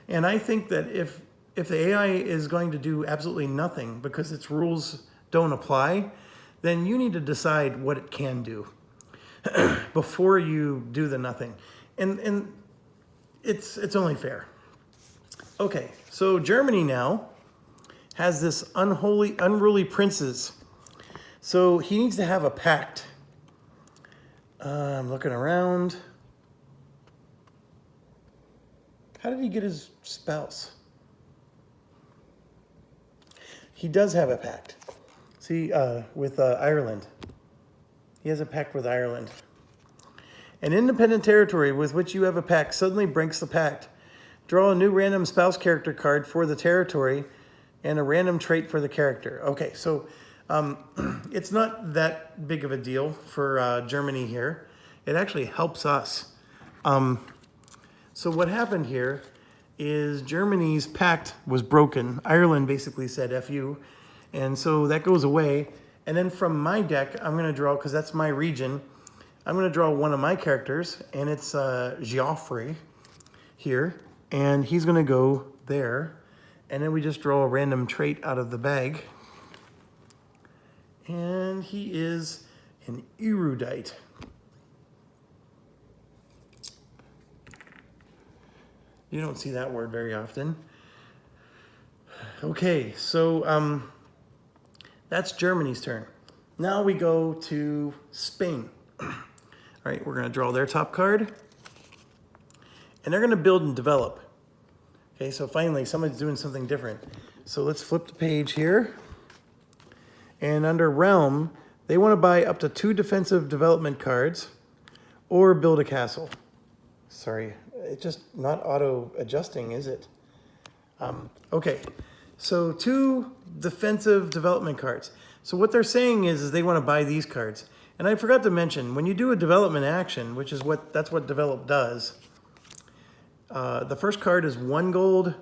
And I think that if the AI is going to do absolutely nothing because its rules don't apply, then you need to decide what it can do before you do the nothing. And it's only fair. Okay, so Germany now has this unruly princes. So he needs to have a pact. I'm looking around. How did he get his spouse? He does have a pact. See, with Ireland. He has a pact with Ireland. An independent territory with which you have a pact suddenly breaks the pact. Draw a new random spouse character card for the territory and a random trait for the character. Okay, so it's not that big of a deal for Germany here. It actually helps us. So what happened here is Germany's pact was broken. Ireland basically said F you. And so that goes away. And then from my deck, I'm going to draw, because that's my region, I'm going to draw one of my characters, and it's Geoffrey here. And he's going to go there. And then we just draw a random trait out of the bag. And he is an erudite. You don't see that word very often. Okay, so that's Germany's turn. Now we go to Spain. All right, we're going to draw their top card. And they're going to build and develop. Okay, so finally somebody's doing something different. So let's flip the page here. And under Realm, they want to buy up to 2 defensive development cards or build a castle. Sorry, it's just not auto-adjusting, is it? Okay, so 2 defensive development cards. So what they're saying is they want to buy these cards. And I forgot to mention, when you do a development action, which is that's what develop does, the first card is 1 gold,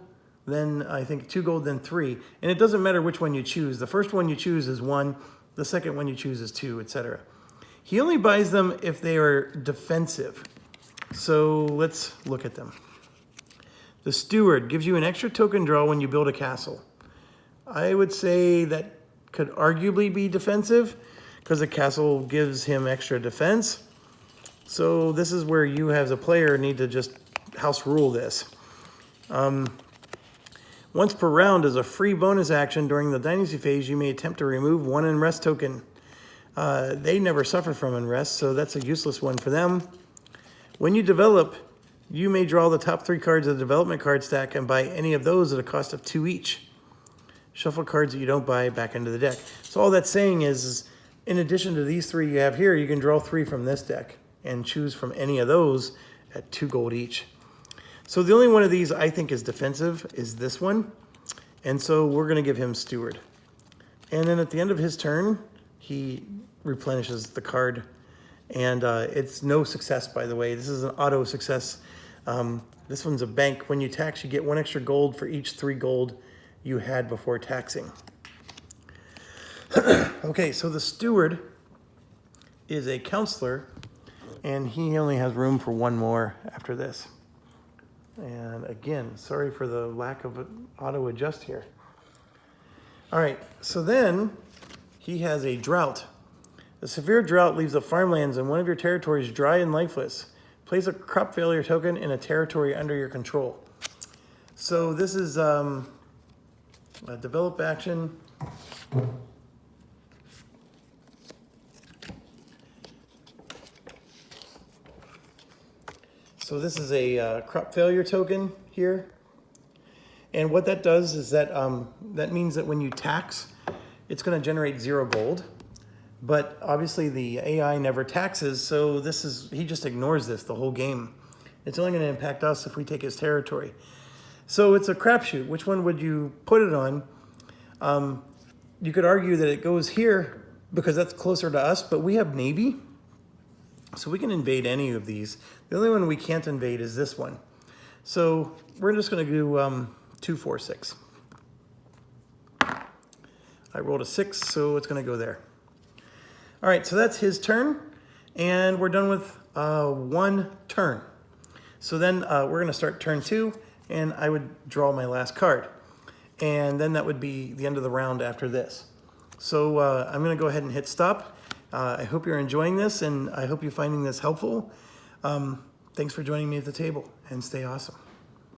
then I think 2 gold, then 3. And it doesn't matter which one you choose. The first one you choose is 1, the second one you choose is 2, etc. He only buys them if they are defensive. So let's look at them. The Steward gives you an extra token draw when you build a castle. I would say that could arguably be defensive because a castle gives him extra defense. So this is where you as a player need to just house rule this. Once per round, as a free bonus action during the Dynasty phase, you may attempt to remove 1 unrest token. They never suffer from unrest, so that's a useless one for them. When you develop, you may draw the top 3 cards of the development card stack and buy any of those at a cost of 2 each. Shuffle cards that you don't buy back into the deck. So all that's saying is in addition to these 3 you have here, you can draw 3 from this deck and choose from any of those at 2 gold each. So the only one of these I think is defensive is this one. And so we're going to give him Steward. And then at the end of his turn, he replenishes the card. And it's no success, by the way. This is an auto success. This one's a bank. When you tax, you get 1 extra gold for each 3 gold you had before taxing. Okay, so the Steward is a counselor, and he only has room for 1 more after this. And again, sorry for the lack of auto adjust here. All right, so then he has a drought. A severe drought leaves the farmlands in one of your territories dry and lifeless. Place a crop failure token in a territory under your control. So this is a develop action. So this is a crop failure token here. And what that does is that that means that when you tax, it's going to generate 0 gold. But obviously the AI never taxes, so he just ignores this the whole game. It's only going to impact us if we take his territory. So it's a crapshoot. Which one would you put it on? You could argue that it goes here because that's closer to us, but we have Navy, so we can invade any of these. The only one we can't invade is this one. So we're just going to do 2, 4, 6. I rolled a 6, so it's going to go there. All right, so that's his turn, and we're done with 1 turn. So then we're going to start turn 2, and I would draw my last card. And then that would be the end of the round after this. So I'm going to go ahead and hit stop. I hope you're enjoying this, and I hope you're finding this helpful. Thanks for joining me at the table, and stay awesome.